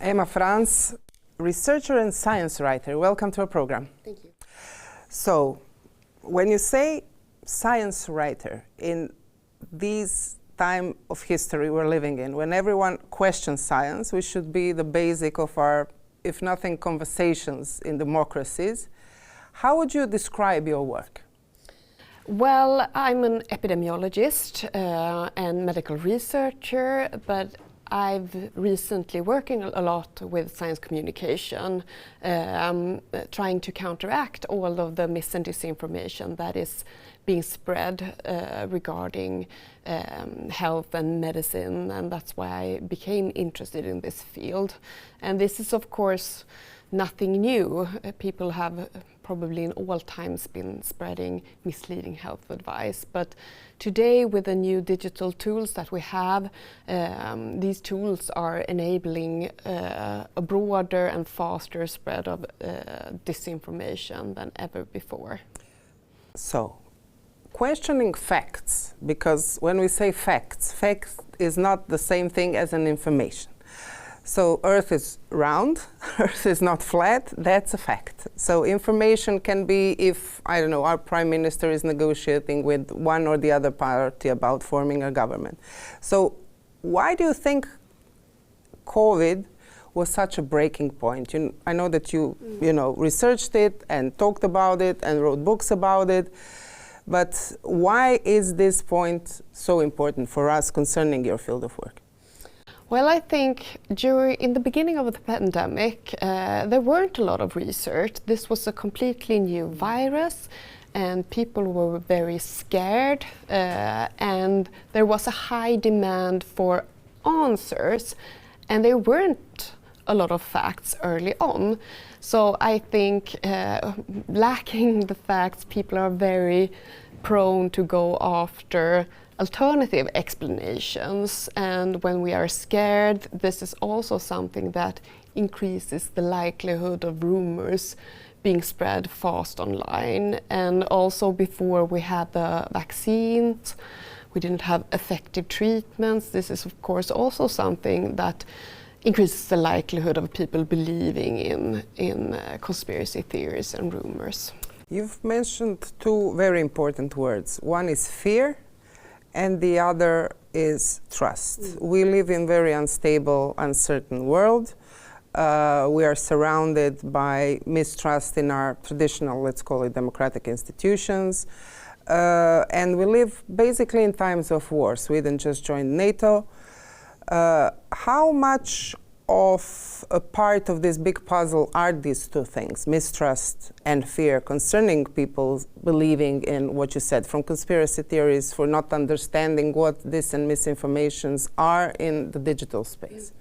Emma Frans, researcher and science writer. Welcome to our program. Thank you. So, when you say science writer, in this time of history we're living in, when everyone questions science, which should be the basic of our, if nothing, conversations in democracies, how would you describe your work? Well, I'm an epidemiologist and medical researcher, but I've recently working a lot with science communication, trying to counteract all of the mis and disinformation that is being spread regarding health and medicine, and that's why I became interested in this field. And this is, of course, nothing new. People have probably in all times been spreading misleading health advice, but today with the new digital tools that we have, these tools are enabling a broader and faster spread of disinformation than ever before. So, questioning facts, because when we say facts, fact is not the same thing as an information. So Earth is round, Earth is not flat, that's a fact. So information can be if, I don't know, our Prime Minister is negotiating with one or the other party about forming a government. So why do you think COVID was such a breaking point? I know that you researched it and talked about it and wrote books about it, but why is this point so important for us concerning your field of work? Well, I think in the beginning of the pandemic, there weren't a lot of research. This was a completely new virus, and people were very scared, and there was a high demand for answers, and there weren't a lot of facts early on. So I think lacking the facts, people are very prone to go after alternative explanations, and when we are scared, this is also something that increases the likelihood of rumors being spread fast online. And also before we had the vaccines, we didn't have effective treatments. This is of course also something that increases the likelihood of people believing in conspiracy theories and rumors. You've mentioned two very important words. One is fear, and the other is trust. We live in a very unstable, uncertain world. We are surrounded by mistrust in our traditional, let's call it, democratic institutions. And we live basically in times of war. Sweden just joined NATO. How much of a part of this big puzzle are these two things, mistrust and fear, concerning people believing in what you said, from conspiracy theories, for not understanding what this and misinformations are in the digital space?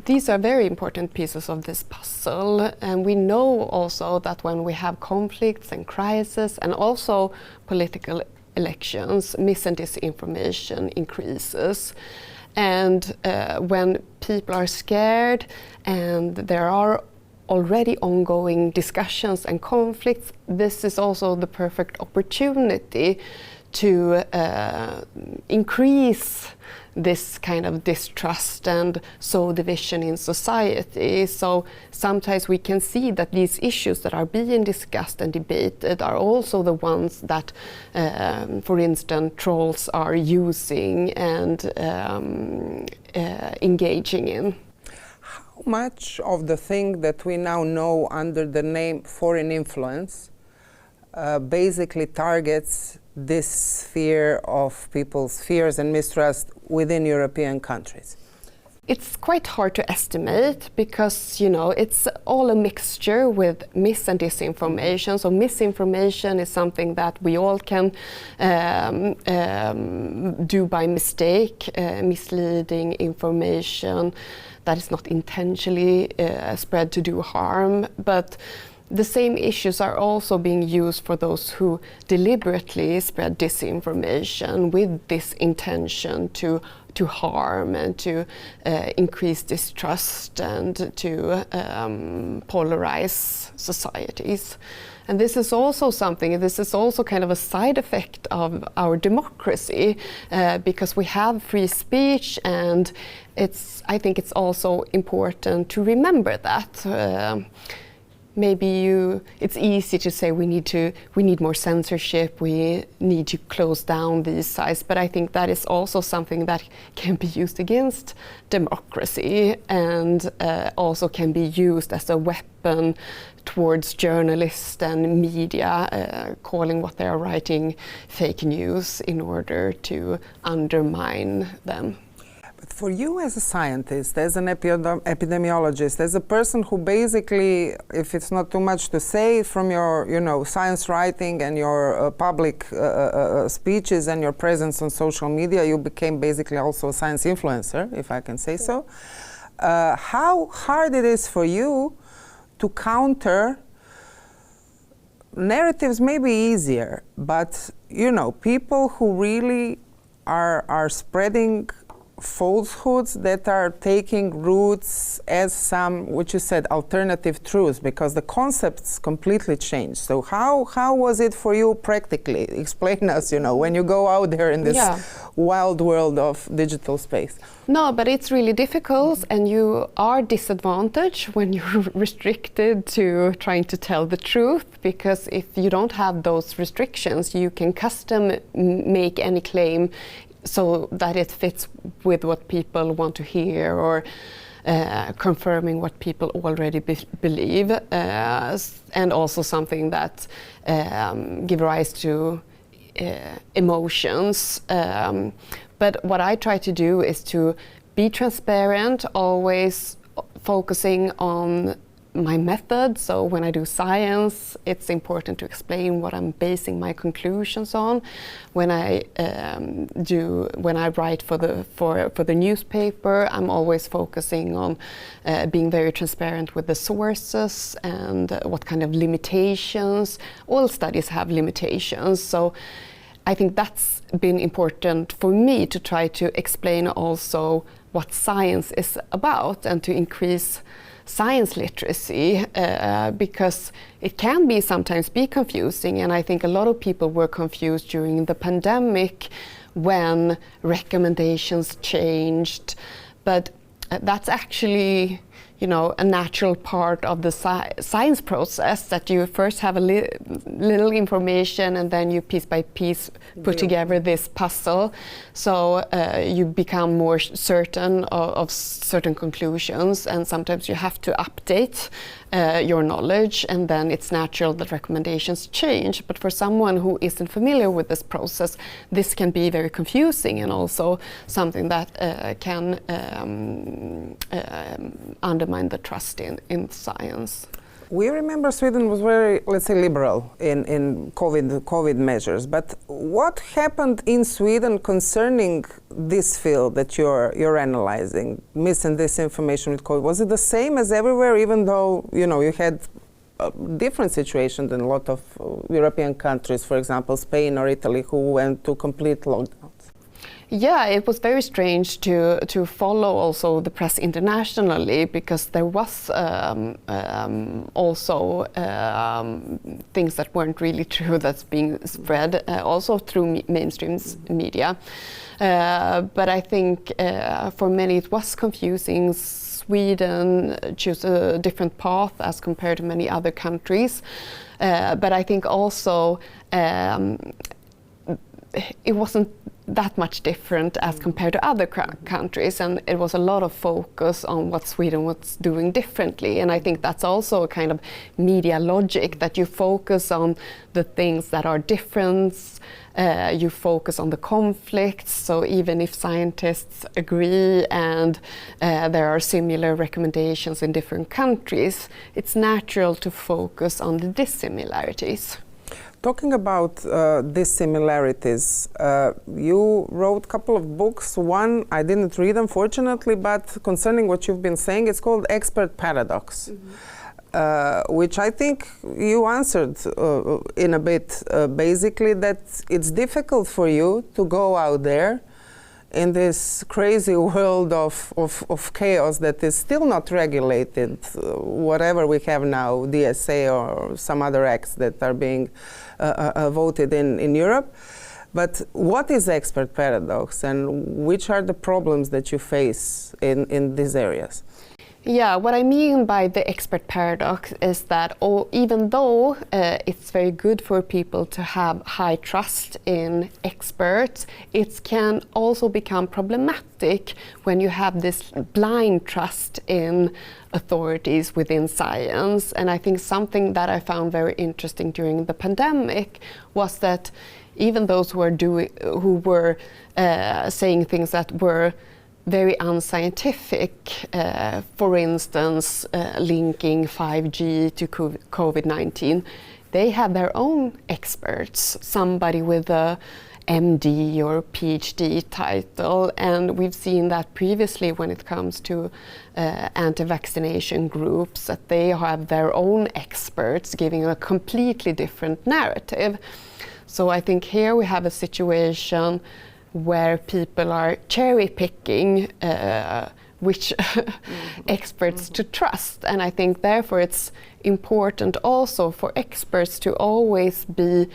These are very important pieces of this puzzle, and we know also that when we have conflicts and crises and also political elections, mis and disinformation increases. And when people are scared and there are already ongoing discussions and conflicts, this is also the perfect opportunity to increase this kind of distrust and sow division in society. So sometimes we can see that these issues that are being discussed and debated are also the ones that, for instance, trolls are using and engaging in. How much of the thing that we now know under the name foreign influence basically targets this fear of people's fears and mistrust within European countries? It's quite hard to estimate because, it's all a mixture with mis and disinformation. So misinformation is something that we all can do by mistake, misleading information that is not intentionally spread to do harm. But the same issues are also being used for those who deliberately spread disinformation with this intention to harm and to increase distrust and to polarize societies. And this is also kind of a side effect of our democracy, because we have free speech, and I think it's also important to remember that. It's easy to say we need more censorship, we need to close down these sites, but I think that is also something that can be used against democracy, and also can be used as a weapon towards journalists and media, calling what they are writing fake news in order to undermine them. But for you as a scientist, as an epidemiologist, as a person who basically, if it's not too much to say, from your science writing and your public speeches and your presence on social media, you became basically also a science influencer, if I can say so. How hard it is for you to counter narratives? May be easier, but people who really are spreading falsehoods that are taking roots as some, which you said, alternative truths, because the concepts completely changed. So how was it for you practically? Explain us, when you go out there in this wild world of digital space. No, but it's really difficult, and you are disadvantaged when you're restricted to trying to tell the truth, because if you don't have those restrictions, you can custom make any claim so that it fits with what people want to hear, or confirming what people already believe, and also something that give rise to emotions. But what I try to do is to be transparent, always focusing on my method. So when I do science, it's important to explain what I'm basing my conclusions on. When I write for the newspaper, I'm always focusing on being very transparent with the sources and what kind of limitations. All studies have limitations, so I think that's been important for me to try to explain also what science is about, and to increase science literacy, because it can sometimes be confusing, and I think a lot of people were confused during the pandemic when recommendations changed, but that's actually a natural part of the science process, that you first have a little information and then you piece by piece put together this puzzle. So you become more certain of certain conclusions, and sometimes you have to update your knowledge, and then it's natural that recommendations change. But for someone who isn't familiar with this process, this can be very confusing, and also something that can undermine the trust in science. We remember Sweden was very, let's say, liberal in COVID measures. But what happened in Sweden concerning this field that you're analyzing, mis and disinformation with COVID? Was it the same as everywhere, even though you had a different situation than a lot of European countries, for example, Spain or Italy, who went to complete lockdowns? Yeah, it was very strange to follow also the press internationally, because there was also things that weren't really true that's being spread also through mainstream media. But I think for many it was confusing. Sweden chose a different path as compared to many other countries. But I think also it wasn't that much different as compared to other countries, and it was a lot of focus on what Sweden was doing differently. And I think that's also a kind of media logic, that you focus on the things that are different, you focus on the conflicts. So even if scientists agree and there are similar recommendations in different countries, it's natural to focus on the dissimilarities. Talking about dissimilarities, you wrote a couple of books. One I didn't read, unfortunately, but concerning what you've been saying, it's called Expert Paradox, which I think you answered in a bit, basically that it's difficult for you to go out there in this crazy world of chaos that is still not regulated, whatever we have now, DSA or some other acts that are being voted in Europe. But what is expert paradox, and which are the problems that you face in these areas? Yeah, what I mean by the expert paradox is that even though it's very good for people to have high trust in experts, it can also become problematic when you have this blind trust in authorities within science. And I think something that I found very interesting during the pandemic was that even those who were saying things that were very unscientific, for instance, linking 5G to COVID-19, they have their own experts, somebody with a MD or PhD title, and we've seen that previously when it comes to anti-vaccination groups, that they have their own experts giving a completely different narrative. So I think here we have a situation where people are cherry-picking which experts to trust. And I think therefore it's important also for experts to always be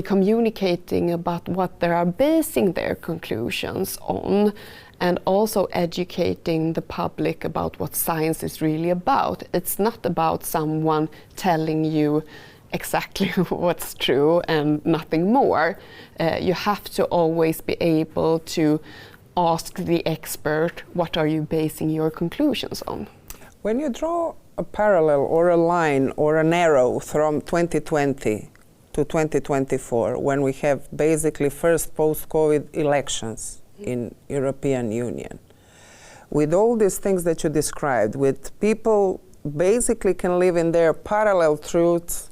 communicating about what they are basing their conclusions on, and also educating the public about what science is really about. It's not about someone telling you exactly what's true and nothing more. You have to always be able to ask the expert, what are you basing your conclusions on? When you draw a parallel or a line or an arrow from 2020 to 2024, when we have basically first post-COVID elections in European Union, with all these things that you described, with people basically can live in their parallel truths,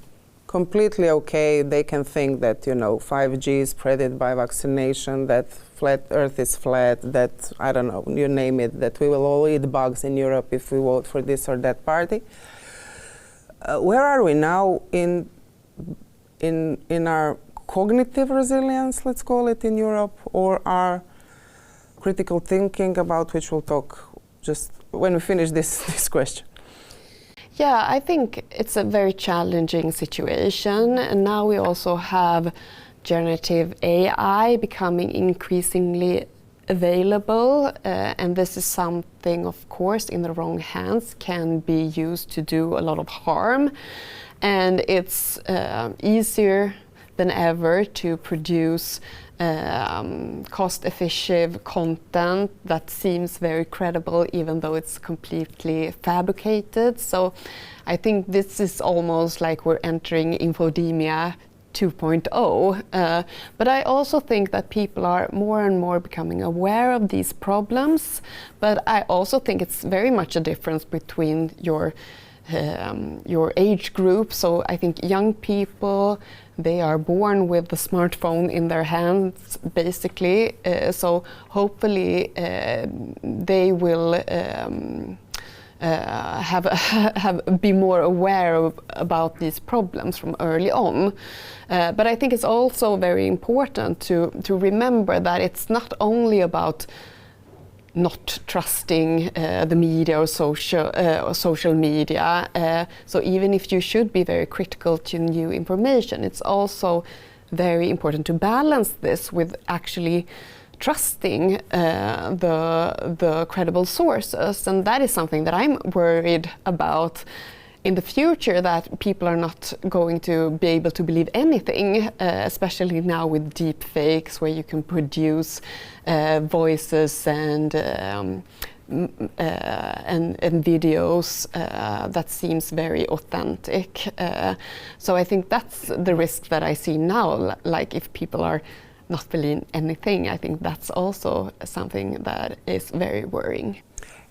completely okay. They can think that 5G is spreaded by vaccination, that flat Earth is flat, that I don't know, you name it, that we will all eat bugs in Europe if we vote for this or that party. Where are we now in our cognitive resilience, let's call it, in Europe, or our critical thinking, about which we'll talk just when we finish this question? Yeah, I think it's a very challenging situation, and now we also have generative AI becoming increasingly available, and this is something, of course, in the wrong hands can be used to do a lot of harm, and it's easier than ever to produce cost-efficient content that seems very credible, even though it's completely fabricated. So I think this is almost like we're entering infodemia 2.0. But I also think that people are more and more becoming aware of these problems. But I also think it's very much a difference between your age group. So I think young people, they are born with the smartphone in their hands, basically. So hopefully they will be more aware about these problems from early on. But I think it's also very important to remember that it's not only about not trusting the media or social media. So even if you should be very critical to new information, it's also very important to balance this with actually trusting the credible sources. And that is something that I'm worried about in the future, that people are not going to be able to believe anything, especially now with deep fakes, where you can produce voices and videos that seems very authentic. So I think that's the risk that I see now. Like, if people are not believing anything, I think that's also something that is very worrying.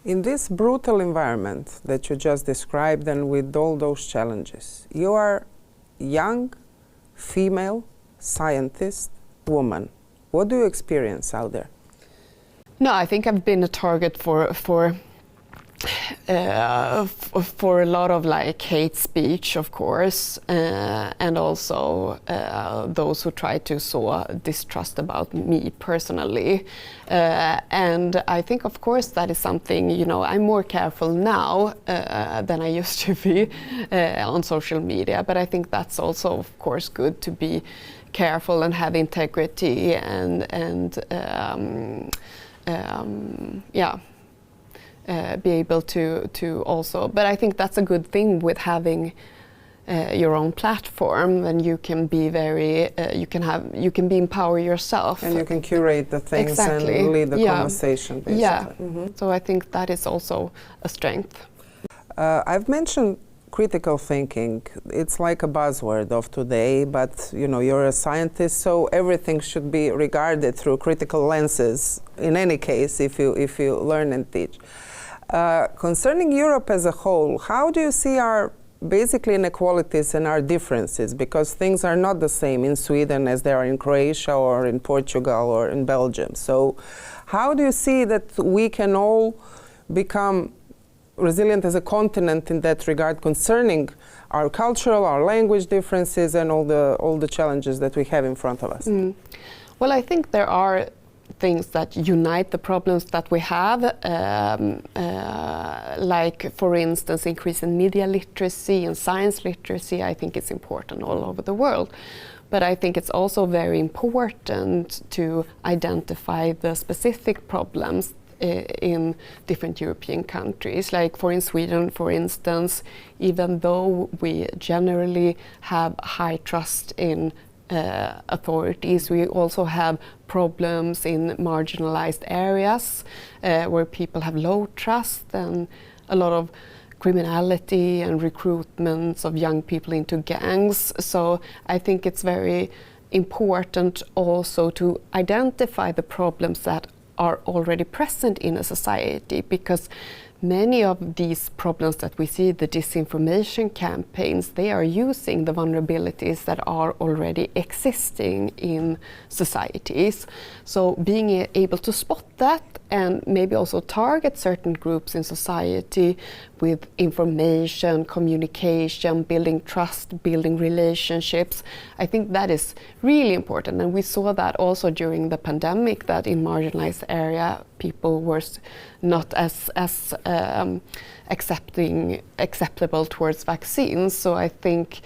In this brutal environment that you just described, and with all those challenges, you are young, female, scientist, woman. What do you experience out there? No, I think I've been a target for for a lot of like hate speech, of course, and also those who try to sow distrust about me personally. And I think, of course, that is something, you know, I'm more careful now than I used to be on social media. But I think that's also, of course, good to be careful and have integrity and be able to also, but I think that's a good thing with having your own platform, and you can be very, you can be empower yourself, and you can curate the things exactly. and lead the conversation. Basically. Yeah. So I think that is also a strength. I've mentioned critical thinking. It's like a buzzword of today, but you know, you're a scientist, so everything should be regarded through critical lenses. In any case, if you learn and teach. Concerning Europe as a whole, how do you see our basically inequalities and our differences? Because things are not the same in Sweden as they are in Croatia or in Portugal or in Belgium. So how do you see that we can all become resilient as a continent in that regard, concerning our cultural, our language differences, and all the challenges that we have in front of us? Well, I think there are things that unite the problems that we have, like, for instance, increase in media literacy and science literacy. I think it's important all over the world. But I think it's also very important to identify the specific problems in different European countries. Like in Sweden, for instance, even though we generally have high trust in authorities, we also have problems in marginalized areas where people have low trust, and a lot of criminality and recruitments of young people into gangs. So I think it's very important also to identify the problems that are already present in a society, because many of these problems that we see, the disinformation campaigns, they are using the vulnerabilities that are already existing in societies. So being able to spot that and maybe also target certain groups in society with information, communication, building trust, building relationships, I think that is really important. And we saw that also during the pandemic, that in marginalized area, people were not as acceptable towards vaccines. So I think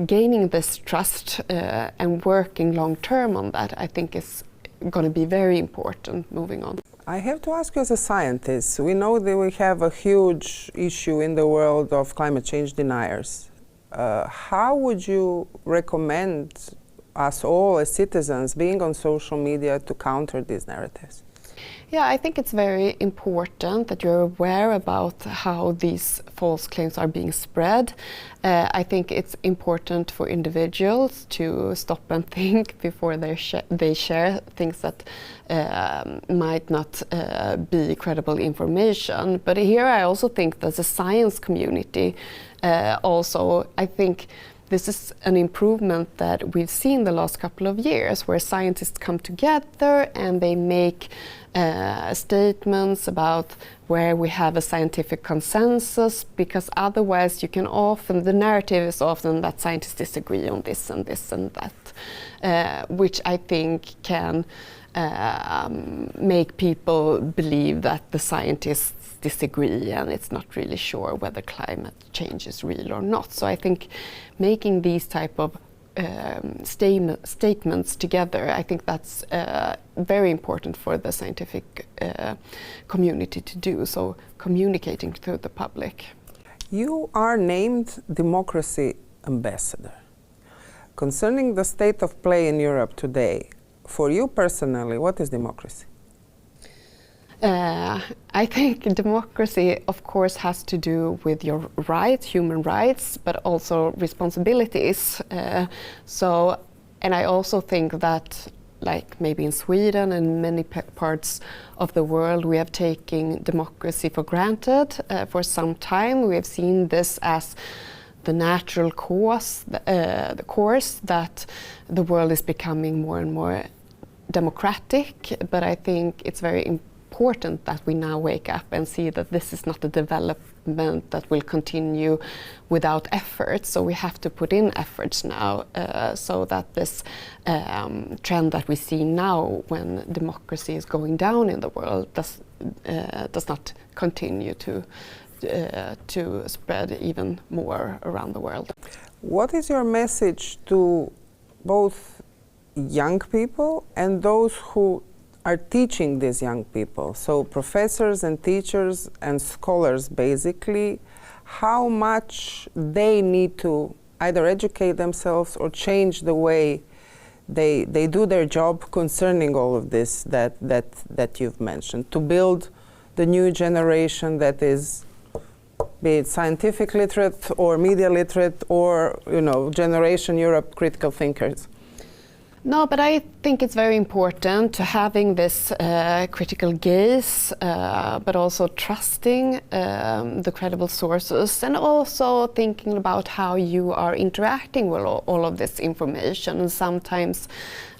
gaining this trust and working long term on that, I think is going to be very important moving on. I have to ask you, as a scientist, we know that we have a huge issue in the world of climate change deniers. How would you recommend us all as citizens being on social media to counter these narratives? Yeah, I think it's very important that you're aware about how these false claims are being spread. I think it's important for individuals to stop and think before they share things that might not be credible information. But here I also think that the science community also, I think this is an improvement that we've seen the last couple of years, where scientists come together and they make statements about where we have a scientific consensus, because otherwise you can often, the narrative is often that scientists disagree on this and this and that, which I think can make people believe that the scientists disagree and it's not really sure whether climate change is real or not. So I think making these type of statements together, I think that's very important for the scientific community to do, so communicating to the public. You are named Democracy Ambassador. Concerning the state of play in Europe today, for you personally, what is democracy? I think democracy, of course, has to do with your rights, human rights, but also responsibilities. And I also think that, like maybe in Sweden and many parts of the world, we have taken democracy for granted for some time. We have seen this as the natural course, the course that the world is becoming more and more democratic. But I think it's very important important that we now wake up and see that this is not a development that will continue without effort. So we have to put in efforts now so that this trend that we see now when democracy is going down in the world does not continue to spread even more around the world. What is your message to both young people and those who are teaching these young people? So professors and teachers and scholars, basically, how much they need to either educate themselves or change the way they do their job concerning all of this that you've mentioned, to build the new generation that is, be it scientific literate or media literate or, Generation Europe critical thinkers? No, but I think it's very important to having this critical gaze, but also trusting the credible sources, and also thinking about how you are interacting with all of this information, and sometimes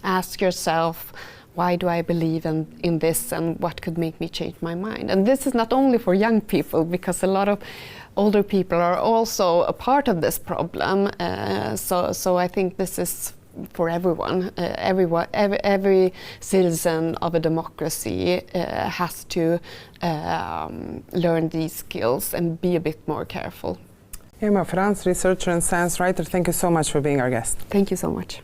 ask yourself, why do I believe in this, and what could make me change my mind? And this is not only for young people, because a lot of older people are also a part of this problem. So I think this is for everyone. Every citizen of a democracy has to learn these skills and be a bit more careful. Emma Frans, researcher and science writer, thank you so much for being our guest. Thank you so much.